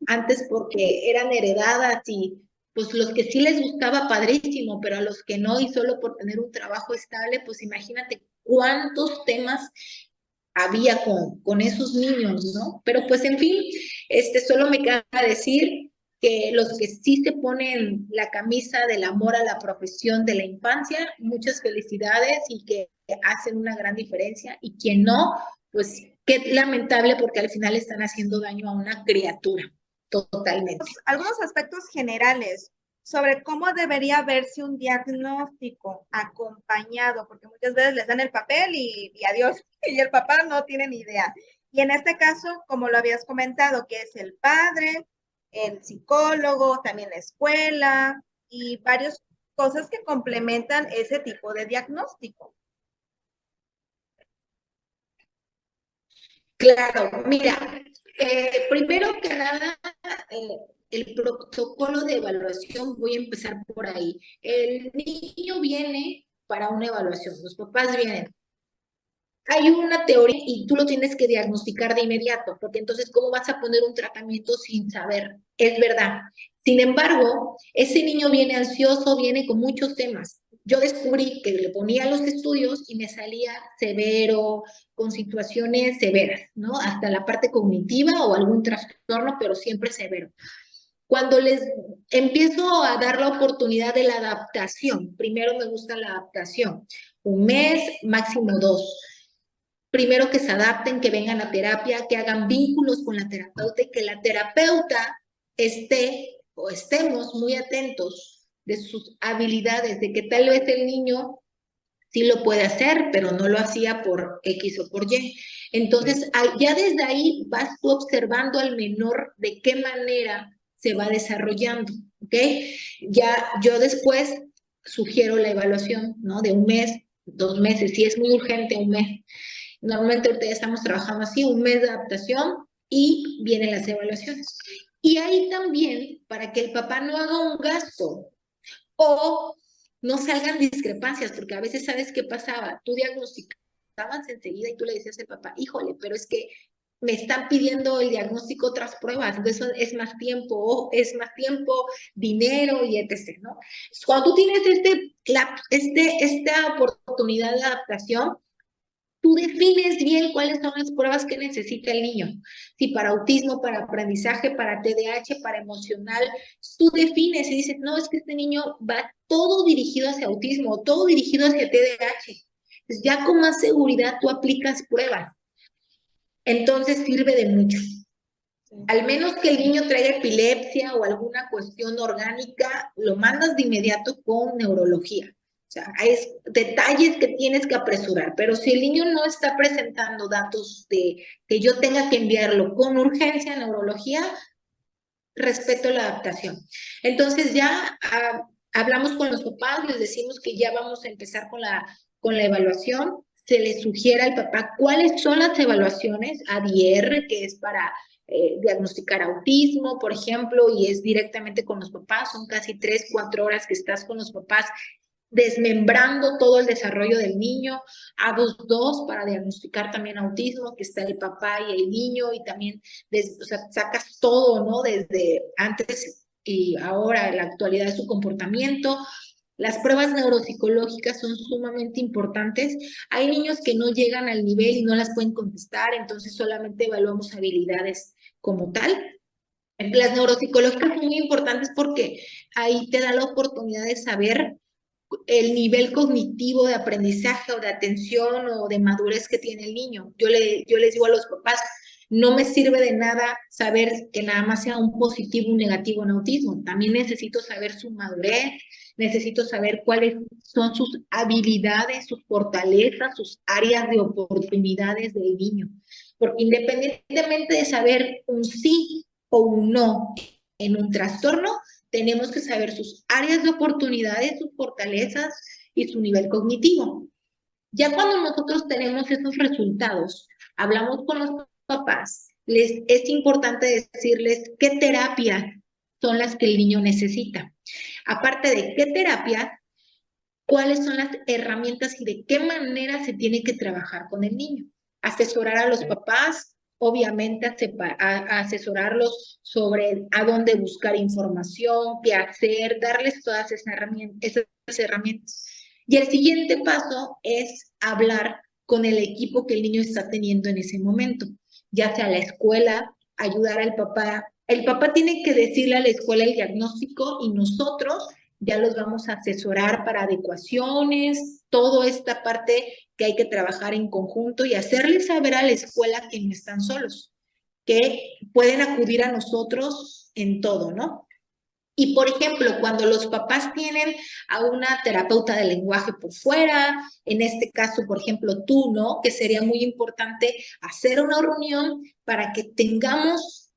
B: antes porque eran heredadas y pues los que sí les gustaba, padrísimo, pero a los que no y solo por tener un trabajo estable, pues imagínate cuántos temas había con esos niños, ¿no? Pero pues en fin, solo me queda decir que los que sí se ponen la camisa del amor a la profesión de la infancia, muchas felicidades y que hacen una gran diferencia y quien no, pues qué lamentable porque al final están haciendo daño a una criatura, totalmente.
A: Algunos aspectos generales sobre cómo debería verse un diagnóstico acompañado, porque muchas veces les dan el papel y adiós, y el papá no tiene ni idea. Y en este caso, como lo habías comentado, que es el padre, el psicólogo, también la escuela y varias cosas que complementan ese tipo de diagnóstico.
B: Claro, mira, primero que nada, el protocolo de evaluación, voy a empezar por ahí. El niño viene para una evaluación. Los papás vienen. Hay una teoría y tú lo tienes que diagnosticar de inmediato, porque entonces, ¿cómo vas a poner un tratamiento sin saber? Es verdad. Sin embargo, ese niño viene ansioso, viene con muchos temas. Yo descubrí que le ponía los estudios y me salía severo, con situaciones severas, ¿no? Hasta la parte cognitiva o algún trastorno, pero siempre severo. Cuando les empiezo a dar la oportunidad de la adaptación, primero me gusta la adaptación, un mes, máximo 2. Primero que se adapten, que vengan a terapia, que hagan vínculos con la terapeuta y que la terapeuta esté o estemos muy atentos de sus habilidades, de que tal vez el niño sí lo puede hacer, pero no lo hacía por X o por Y. Entonces, ya desde ahí vas tú observando al menor de qué manera se va desarrollando, ¿ok? Ya yo después sugiero la evaluación, ¿no? De un mes, 2 meses, si es muy urgente, un mes. Normalmente ahorita ya estamos trabajando así, un mes de adaptación y vienen las evaluaciones. Y ahí también, para que el papá no haga un gasto o no salgan discrepancias, porque a veces, ¿sabes qué pasaba? Tú diagnosticabas enseguida y tú le decías al papá, híjole, pero es que me están pidiendo el diagnóstico otras pruebas, eso es más tiempo, dinero y etc., ¿no? Cuando tú tienes esta oportunidad de adaptación, tú defines bien cuáles son las pruebas que necesita el niño. Si para autismo, para aprendizaje, para TDAH, para emocional, tú defines y dices, no, es que este niño va todo dirigido hacia autismo, todo dirigido hacia TDAH. Pues ya con más seguridad tú aplicas pruebas. Entonces sirve de mucho. Al menos que el niño traiga epilepsia o alguna cuestión orgánica, lo mandas de inmediato con neurología. O sea, hay detalles que tienes que apresurar, pero si el niño no está presentando datos de que yo tenga que enviarlo con urgencia a neurología, respeto la adaptación. Entonces ya hablamos con los papás, les decimos que ya vamos a empezar con la evaluación, se les sugiere al papá cuáles son las evaluaciones, ADR, que es para diagnosticar autismo, por ejemplo, y es directamente con los papás, son casi 3, 4 horas que estás con los papás desmembrando todo el desarrollo del niño, A22 para diagnosticar también autismo, que está el papá y el niño, y también o sea, sacas todo, ¿no? Desde antes y ahora, en la actualidad de su comportamiento. Las pruebas neuropsicológicas son sumamente importantes. Hay niños que no llegan al nivel y no las pueden contestar, entonces solamente evaluamos habilidades como tal. Las neuropsicológicas son muy importantes porque ahí te da la oportunidad de saber el nivel cognitivo de aprendizaje o de atención o de madurez que tiene el niño. Yo les digo a los papás, no me sirve de nada saber que nada más sea un positivo o un negativo en autismo. También necesito saber su madurez, necesito saber cuáles son sus habilidades, sus fortalezas, sus áreas de oportunidades del niño. Porque independientemente de saber un sí o un no en un trastorno, tenemos que saber sus áreas de oportunidades, sus fortalezas y su nivel cognitivo. Ya cuando nosotros tenemos esos resultados, hablamos con los papás, es importante decirles qué terapias son las que el niño necesita. Aparte de qué terapia, cuáles son las herramientas y de qué manera se tiene que trabajar con el niño. Asesorar a los papás, obviamente asesorarlos sobre a dónde buscar información, qué hacer, darles todas esas herramientas. Y el siguiente paso es hablar con el equipo que el niño está teniendo en ese momento, ya sea la escuela, ayudar al papá. El papá tiene que decirle a la escuela el diagnóstico y nosotros ya los vamos a asesorar para adecuaciones, toda esta parte que hay que trabajar en conjunto y hacerles saber a la escuela que no están solos, que pueden acudir a nosotros en todo, ¿no? Y, por ejemplo, cuando los papás tienen a una terapeuta de lenguaje por fuera, en este caso, por ejemplo, tú, ¿no? Que sería muy importante hacer una reunión para que tengamos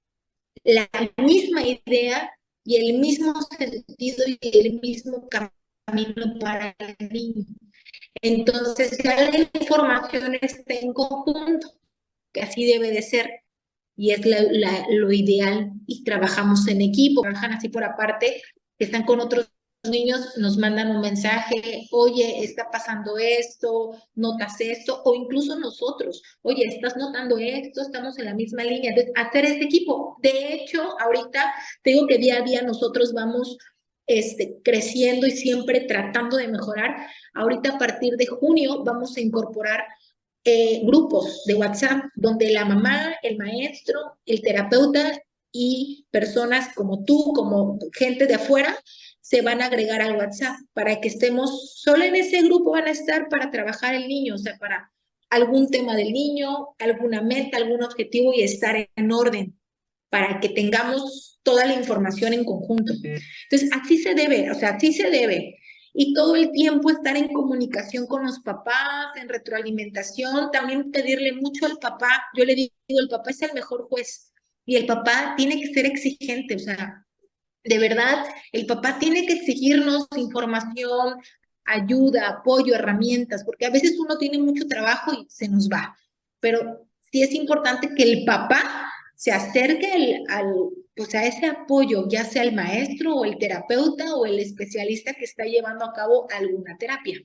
B: la misma idea y el mismo sentido y el mismo camino para el niño. Entonces, ya la información está en conjunto, que así debe de ser, y es lo ideal, y trabajamos en equipo, trabajan así por aparte, que están con otros niños nos mandan un mensaje, oye, está pasando esto, notas esto, o incluso nosotros, oye, estás notando esto, estamos en la misma línea, de hacer este equipo. De hecho, ahorita te digo que día a día nosotros vamos creciendo y siempre tratando de mejorar. Ahorita a partir de junio vamos a incorporar grupos de WhatsApp donde la mamá, el maestro, el terapeuta y personas como tú, como gente de afuera, se van a agregar al WhatsApp para que estemos, solo en ese grupo van a estar para trabajar el niño, o sea, para algún tema del niño, alguna meta, algún objetivo y estar en orden para que tengamos toda la información en conjunto. Entonces, así se debe, o sea, así se debe. Y todo el tiempo estar en comunicación con los papás, en retroalimentación, también pedirle mucho al papá. Yo le digo, el papá es el mejor juez y el papá tiene que ser exigente, o sea, de verdad, el papá tiene que exigirnos información, ayuda, apoyo, herramientas, porque a veces uno tiene mucho trabajo y se nos va, pero sí es importante que el papá se acerque pues a ese apoyo, ya sea el maestro o el terapeuta o el especialista que está llevando a cabo alguna terapia.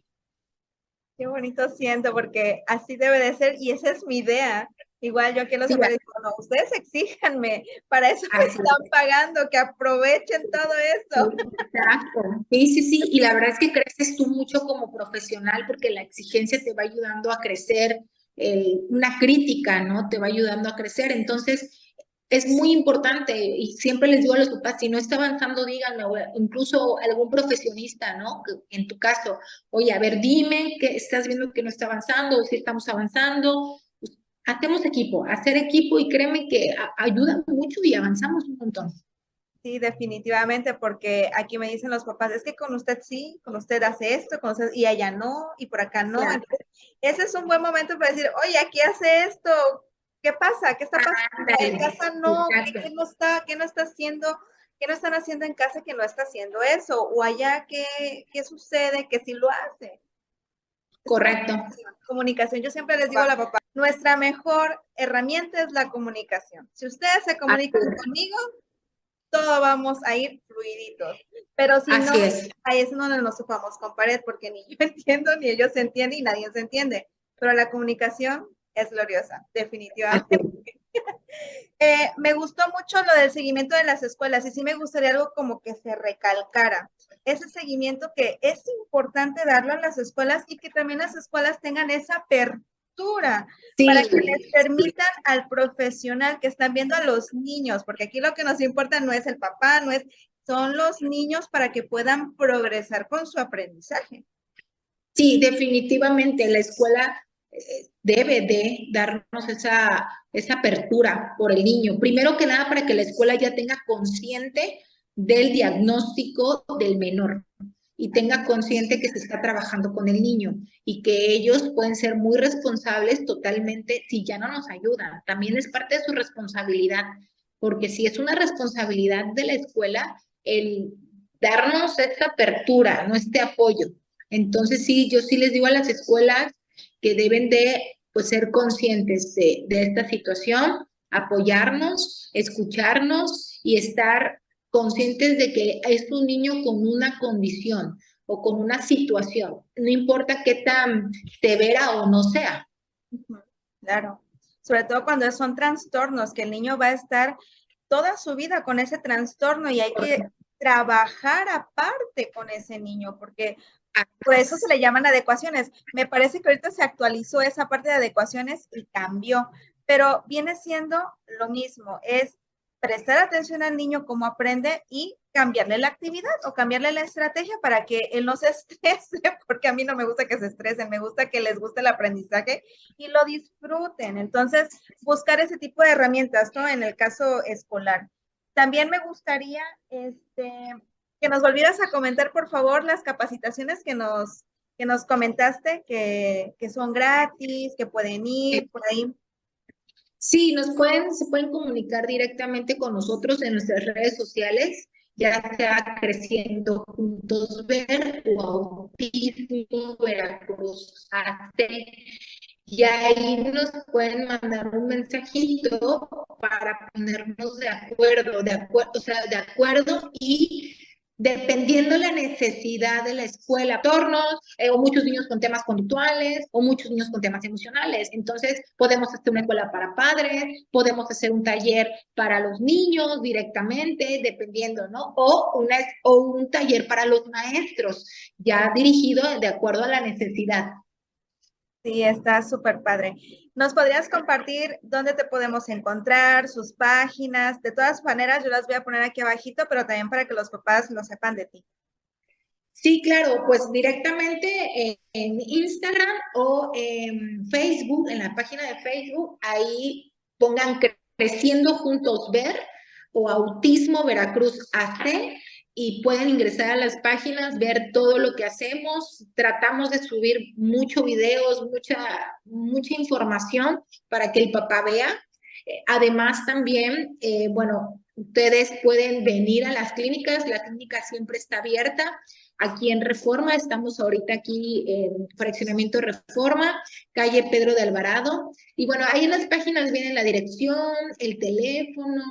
A: Qué bonito siento, porque así debe de ser y esa es mi idea. Igual yo aquí en los hogares digo, no, ustedes exíjanme, para eso me están pagando, que aprovechen todo esto.
B: Exacto. Sí, sí, sí, y la verdad es que creces tú mucho como profesional porque la exigencia te va ayudando a crecer, una crítica, ¿no? Te va ayudando a crecer, entonces es muy importante y siempre les digo a los papás, si no está avanzando, díganme, o incluso algún profesionista, ¿no? En tu caso, oye, a ver, dime que estás viendo que no está avanzando o si estamos avanzando. Hacemos equipo, hacer equipo y créeme que ayuda mucho y avanzamos un montón.
A: Sí, definitivamente, porque aquí me dicen los papás, es que con usted sí, con usted hace esto, con usted, y allá no, y por acá no.
B: Claro.
A: Entonces, ese es un buen momento para decir, oye, aquí hace esto, ¿qué pasa? ¿Qué está pasando? En casa no, ¿qué no está haciendo? ¿Qué no están haciendo en casa que no está haciendo eso? O allá, ¿qué sucede que sí lo hace?
B: Correcto.
A: Comunicación. Yo siempre les digo a la papá, nuestra mejor herramienta es la comunicación. Si ustedes se comunican conmigo, todo vamos a ir fluiditos. Pero si no, ahí es donde nos topamos con pared, porque ni yo entiendo, ni ellos se entienden, y nadie se entiende. Pero la comunicación es gloriosa, definitivamente. Me gustó mucho lo del seguimiento de las escuelas, y sí me gustaría algo como que se recalcara. Ese seguimiento que es importante darlo en las escuelas y que también las escuelas tengan esa apertura para que les permitan al profesional que están viendo a los niños, porque aquí lo que nos importa no es el papá, no es, son los niños para que puedan progresar con su aprendizaje.
B: Sí, definitivamente la escuela debe de darnos esa apertura por el niño. Primero que nada, para que la escuela ya tenga consciente del diagnóstico del menor y tenga consciente que se está trabajando con el niño y que ellos pueden ser muy responsables totalmente si ya no nos ayudan. También es parte de su responsabilidad, porque si es una responsabilidad de la escuela el darnos esta apertura, no este apoyo. Entonces sí, yo sí les digo a las escuelas que deben de pues, ser conscientes de esta situación, apoyarnos, escucharnos y estar conscientes de que es un niño con una condición o con una situación, no importa qué tan severa o no sea.
A: Claro, sobre todo cuando son trastornos, que el niño va a estar toda su vida con ese trastorno y hay que trabajar aparte con ese niño, porque por eso se le llaman adecuaciones. Me parece que ahorita se actualizó esa parte de adecuaciones y cambió, pero viene siendo lo mismo, es prestar atención al niño cómo aprende y cambiarle la actividad o cambiarle la estrategia para que él no se estrese, porque a mí no me gusta que se estresen, me gusta que les guste el aprendizaje y lo disfruten. Entonces, buscar ese tipo de herramientas, ¿no? En el caso escolar. También me gustaría, que nos volvieras a comentar, por favor, las capacitaciones que nos comentaste, que son gratis, que pueden ir por ahí.
B: Sí, se pueden comunicar directamente con nosotros en nuestras redes sociales, ya sea Creciendo Juntos Ver o Autismo Veracruz AC. Y ahí nos pueden mandar un mensajito para ponernos de acuerdo, o sea, de acuerdo y dependiendo la necesidad de la escuela, tornos, o muchos niños con temas conductuales, o muchos niños con temas emocionales. Entonces, podemos hacer una escuela para padres, podemos hacer un taller para los niños directamente, dependiendo, ¿no? O un taller para los maestros, ya dirigido de acuerdo a la necesidad.
A: Sí, está súper padre. ¿Nos podrías compartir dónde te podemos encontrar, sus páginas? De todas maneras, yo las voy a poner aquí abajito, pero también para que los papás lo sepan de ti.
B: Sí, claro, pues directamente en Instagram o en Facebook, en la página de Facebook, ahí pongan Creciendo Juntos Ver o Autismo Veracruz AC y pueden ingresar a las páginas, ver todo lo que hacemos. Tratamos de subir muchos videos, mucha información para que el papá vea. Además, también, bueno, ustedes pueden venir a las clínicas, la clínica siempre está abierta. Aquí en Reforma, estamos ahorita aquí en Fraccionamiento Reforma, calle Pedro de Alvarado. Y bueno, ahí en las páginas viene la dirección, el teléfono,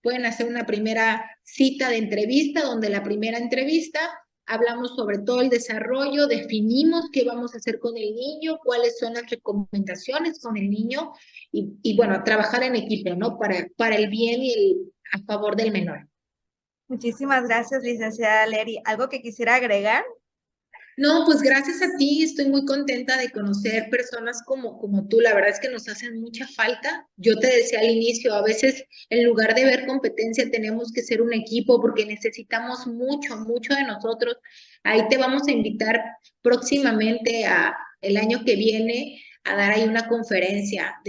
B: pueden hacer una primera cita de entrevista, donde la primera entrevista hablamos sobre todo el desarrollo, definimos qué vamos a hacer con el niño, cuáles son las recomendaciones con el niño y bueno, trabajar en equipo, ¿no? Para el bien y a favor del menor.
A: Muchísimas gracias, licenciada Leri. ¿Algo que quisiera agregar?
B: No, pues gracias a ti, estoy muy contenta de conocer personas como tú. La verdad es que nos hacen mucha falta. Yo te decía al inicio, a veces en lugar de ver competencia tenemos que ser un equipo porque necesitamos mucho de nosotros. Ahí te vamos a invitar próximamente el año que viene a dar ahí una conferencia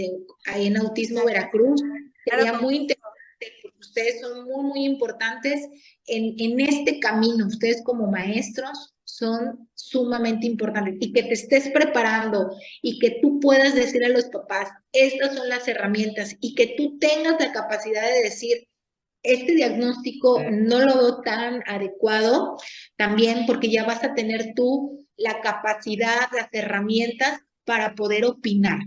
B: ahí en Autismo Veracruz.
A: Claro,
B: Sería muy interesante porque ustedes son muy importantes en este camino. Ustedes como maestros son sumamente importantes y que te estés preparando y que tú puedas decir a los papás, estas son las herramientas y que tú tengas la capacidad de decir, este diagnóstico no lo veo tan adecuado, también porque ya vas a tener tú la capacidad, las herramientas para poder opinar.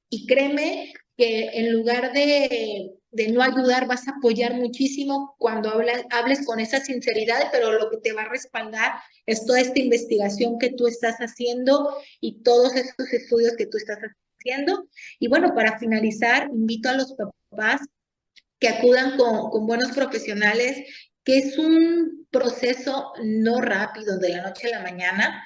B: Y créeme que en lugar de no ayudar, vas a apoyar muchísimo cuando hables con esa sinceridad, pero lo que te va a respaldar es toda esta investigación que tú estás haciendo y todos estos estudios que tú estás haciendo. Y bueno, para finalizar, invito a los papás que acudan con buenos profesionales, que es un proceso no rápido de la noche a la mañana,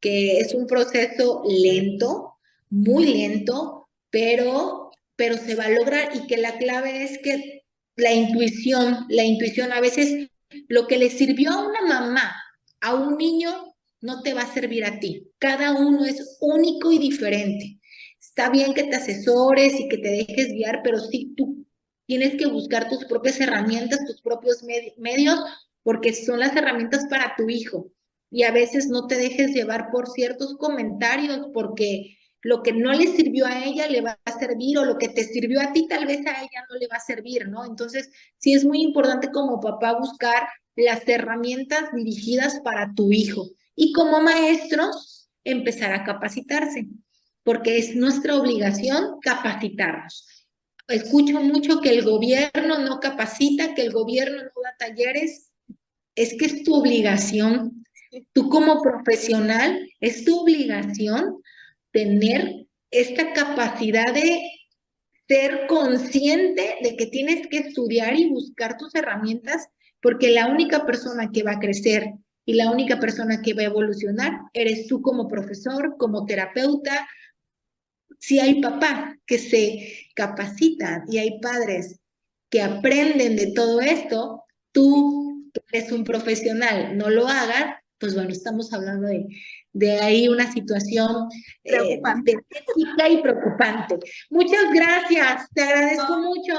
B: que es un proceso lento, muy lento, pero se va a lograr y que la clave es que la intuición a veces lo que le sirvió a una mamá, a un niño, no te va a servir a ti. Cada uno es único y diferente. Está bien que te asesores y que te dejes guiar, pero sí tú tienes que buscar tus propias herramientas, tus propios medios, porque son las herramientas para tu hijo. Y a veces no te dejes llevar por ciertos comentarios, porque lo que no le sirvió a ella le va a servir, o lo que te sirvió a ti tal vez a ella no le va a servir, ¿no? Entonces, sí es muy importante como papá buscar las herramientas dirigidas para tu hijo. Y como maestros, empezar a capacitarse, porque es nuestra obligación capacitarnos. Escucho mucho que el gobierno no capacita, que el gobierno no da talleres. Es que es tu obligación. Tú como profesional, es tu obligación tener esta capacidad de ser consciente de que tienes que estudiar y buscar tus herramientas, porque la única persona que va a crecer y la única persona que va a evolucionar eres tú como profesor, como terapeuta. Si hay papá que se capacita y hay padres que aprenden de todo esto, tú que eres un profesional, no lo hagas, pues bueno, estamos hablando de ahí una situación
A: Preocupante.
B: crítica y preocupante. Muchas gracias, te agradezco mucho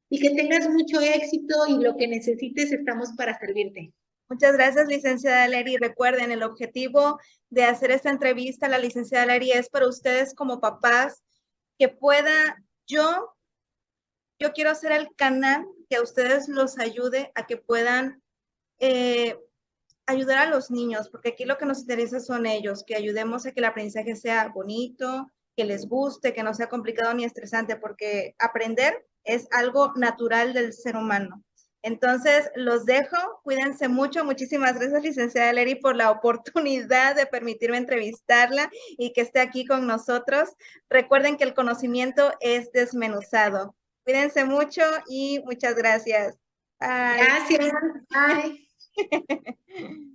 B: y que tengas mucho éxito y lo que necesites estamos para servirte.
A: Muchas gracias, licenciada Leri. Recuerden, el objetivo de hacer esta entrevista a la licenciada Leri es para ustedes como papás que pueda, yo quiero ser el canal que a ustedes los ayude a que puedan ayudar a los niños, porque aquí lo que nos interesa son ellos, que ayudemos a que el aprendizaje sea bonito, que les guste, que no sea complicado ni estresante, porque aprender es algo natural del ser humano. Entonces, los dejo, cuídense mucho. Muchísimas gracias, licenciada Leri, por la oportunidad de permitirme entrevistarla y que esté aquí con nosotros. Recuerden que el conocimiento es desmenuzado. Cuídense mucho y muchas gracias. Bye.
B: Gracias. Bye.